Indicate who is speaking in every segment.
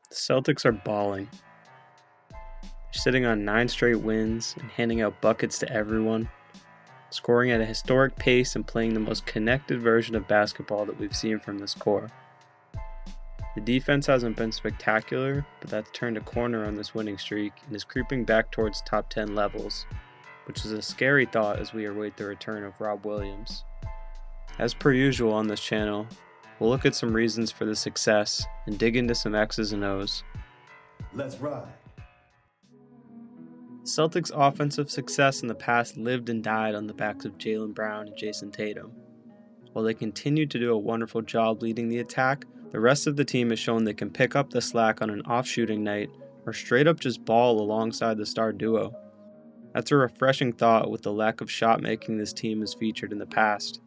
Speaker 1: The Celtics are balling. They're sitting on 9 straight wins and handing out buckets to everyone, scoring at a historic pace and playing the most connected version of basketball that we've seen from this core. The defense hasn't been spectacular, but that's turned a corner on this winning streak and is creeping back towards top 10 levels, which is a scary thought as we await the return of Rob Williams. As per usual on this channel, we'll look at some reasons for the success and dig into some X's and O's.
Speaker 2: Let's ride.
Speaker 1: Celtics' offensive success in the past lived and died on the backs of Jaylen Brown and Jason Tatum. While they continued to do a wonderful job leading the attack, the rest of the team has shown they can pick up the slack on an off-shooting night or straight up just ball alongside the star duo. That's a refreshing thought with the lack of shot making this team has featured in the past.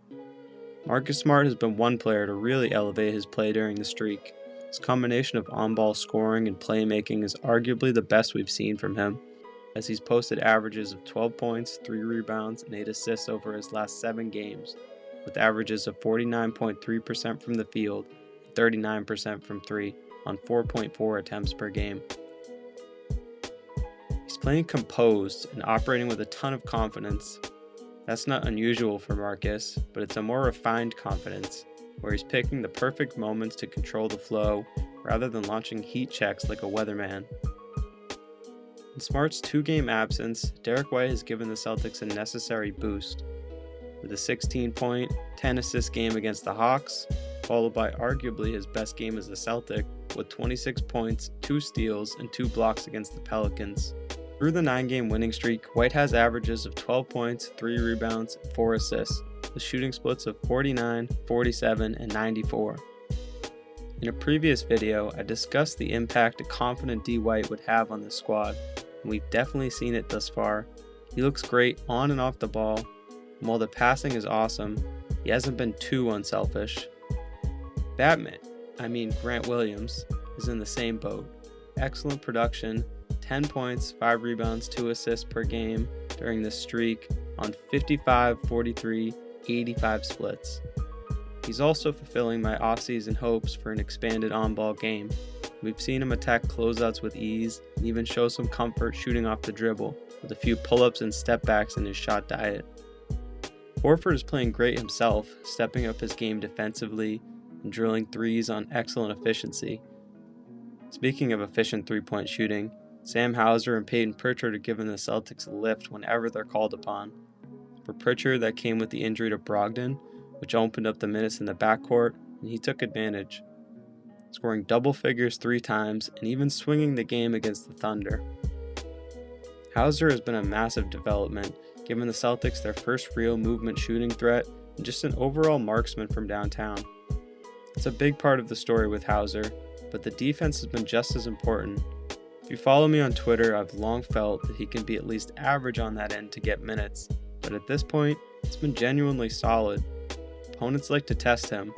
Speaker 1: Marcus Smart has been one player to really elevate his play during the streak. His combination of on-ball scoring and playmaking is arguably the best we've seen from him, as he's posted averages of 12 points, 3 rebounds, and 8 assists over his last 7 games, with averages of 49.3% from the field and 39% from 3 on 4.4 attempts per game. He's playing composed and operating with a ton of confidence. That's not unusual for Marcus, but it's a more refined confidence, where he's picking the perfect moments to control the flow rather than launching heat checks like a weatherman. In Smart's 2-game absence, Derek White has given the Celtics a necessary boost, with a 16-point, 10-assist game against the Hawks, followed by arguably his best game as a Celtic, with 26 points, 2 steals, and 2 blocks against the Pelicans. Through the 9-game winning streak, White has averages of 12 points, 3 rebounds, and 4 assists, with shooting splits of 49, 47, and 94. In a previous video, I discussed the impact a confident D. White would have on this squad, and we've definitely seen it thus far. He looks great on and off the ball, and while the passing is awesome, he hasn't been too unselfish. Grant Williams, is in the same boat. Excellent production, 10 points, 5 rebounds, 2 assists per game during this streak on 55, 43, 85 splits. He's also fulfilling my offseason hopes for an expanded on-ball game. We've seen him attack closeouts with ease and even show some comfort shooting off the dribble with a few pull-ups and step-backs in his shot diet. Horford is playing great himself, stepping up his game defensively and drilling threes on excellent efficiency. Speaking of efficient three-point shooting, Sam Hauser and Peyton Pritchard are giving the Celtics a lift whenever they're called upon. For Pritchard, that came with the injury to Brogdon, which opened up the minutes in the backcourt, and he took advantage, scoring double figures 3 times and even swinging the game against the Thunder. Hauser has been a massive development, giving the Celtics their first real movement shooting threat and just an overall marksman from downtown. It's a big part of the story with Hauser, but the defense has been just as important. If you follow me on Twitter, I've long felt that he can be at least average on that end to get minutes, but at this point, it's been genuinely solid. Opponents like to test him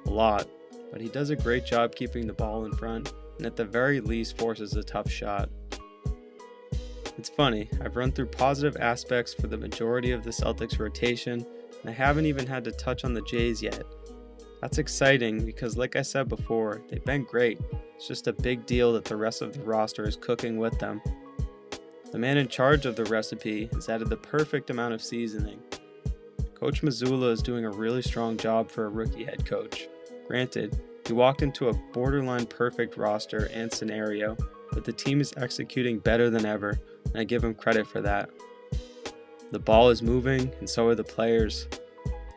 Speaker 1: a lot, but he does a great job keeping the ball in front and at the very least forces a tough shot. It's funny, I've run through positive aspects for the majority of the Celtics rotation, and I haven't even had to touch on the Jays yet. That's exciting because, like I said before, they've been great. It's just a big deal that the rest of the roster is cooking with them. The man in charge of the recipe has added the perfect amount of seasoning. Coach Mazzulla is doing a really strong job for a rookie head coach. Granted, he walked into a borderline perfect roster and scenario, but the team is executing better than ever, and I give him credit for that. The ball is moving, and so are the players.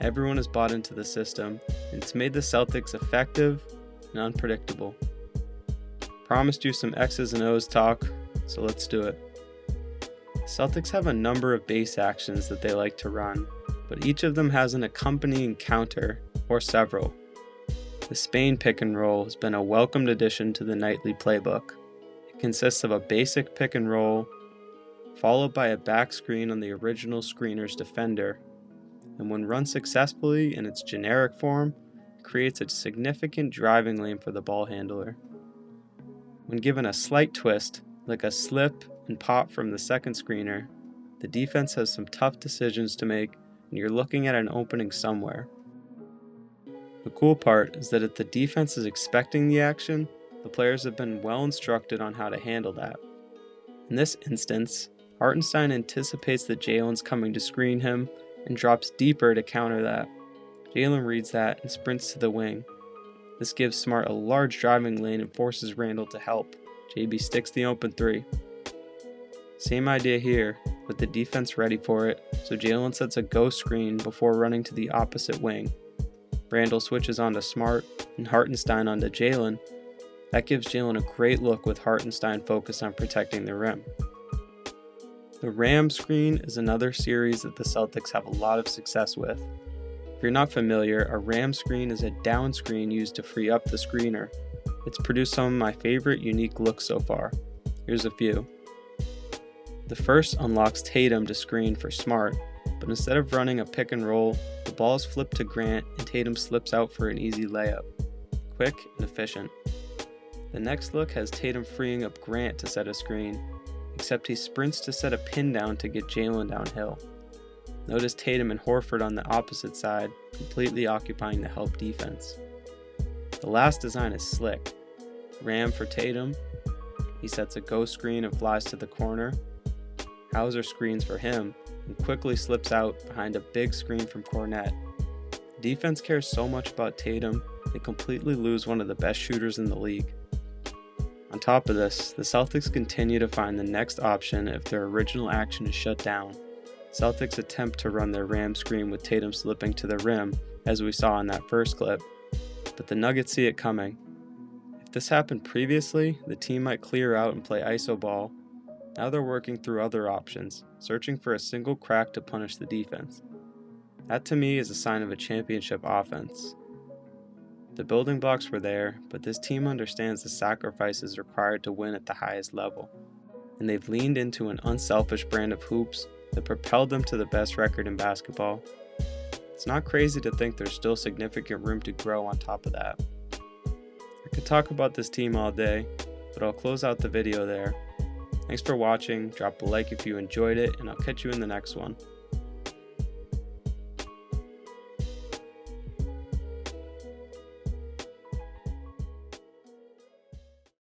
Speaker 1: Everyone has bought into the system, and it's made the Celtics effective and unpredictable. Promised you some X's and O's talk, so let's do it. The Celtics have a number of base actions that they like to run, but each of them has an accompanying counter, or several. The Spain pick and roll has been a welcomed addition to the nightly playbook. It consists of a basic pick and roll, followed by a back screen on the original screener's defender, and when run successfully in its generic form, it creates a significant driving lane for the ball handler. When given a slight twist, like a slip and pop from the second screener, the defense has some tough decisions to make, and you're looking at an opening somewhere. The cool part is that if the defense is expecting the action, The players have been well instructed on how to handle that. In this instance, Hartenstein anticipates that Jalen's coming to screen him and drops deeper to counter that. Jalen reads that and sprints to the wing. This gives Smart a large driving lane and forces Randall to help. JB sticks the open three. Same idea here, with the defense ready for it, so Jalen sets a ghost screen before running to the opposite wing. Randall switches onto Smart and Hartenstein onto Jalen. That gives Jalen a great look with Hartenstein focused on protecting the rim. The Ram screen is another series that the Celtics have a lot of success with. If you're not familiar, a Ram screen is a down screen used to free up the screener. It's produced some of my favorite unique looks so far. Here's a few. The first unlocks Tatum to screen for Smart, but instead of running a pick and roll, the ball is flipped to Grant and Tatum slips out for an easy layup. Quick and efficient. The next look has Tatum freeing up Grant to set a screen, except he sprints to set a pin down to get Jalen downhill. Notice Tatum and Horford on the opposite side, completely occupying the help defense. The last design is slick. Ram for Tatum. He sets a ghost screen and flies to the corner. Hauser screens for him and quickly slips out behind a big screen from Cornette. The defense cares so much about Tatum, they completely lose one of the best shooters in the league. On top of this, the Celtics continue to find the next option if their original action is shut down. Celtics attempt to run their Ram screen with Tatum slipping to the rim, as we saw in that first clip, but the Nuggets see it coming. If this happened previously, the team might clear out and play iso ball. Now they're working through other options, searching for a single crack to punish the defense. That to me is a sign of a championship offense. The building blocks were there, but this team understands the sacrifices required to win at the highest level, and they've leaned into an unselfish brand of hoops that propelled them to the best record in basketball. It's not crazy to think there's still significant room to grow on top of that. I could talk about this team all day, but I'll close out the video there. Thanks for watching, drop a like if you enjoyed it, and I'll catch you in the next one.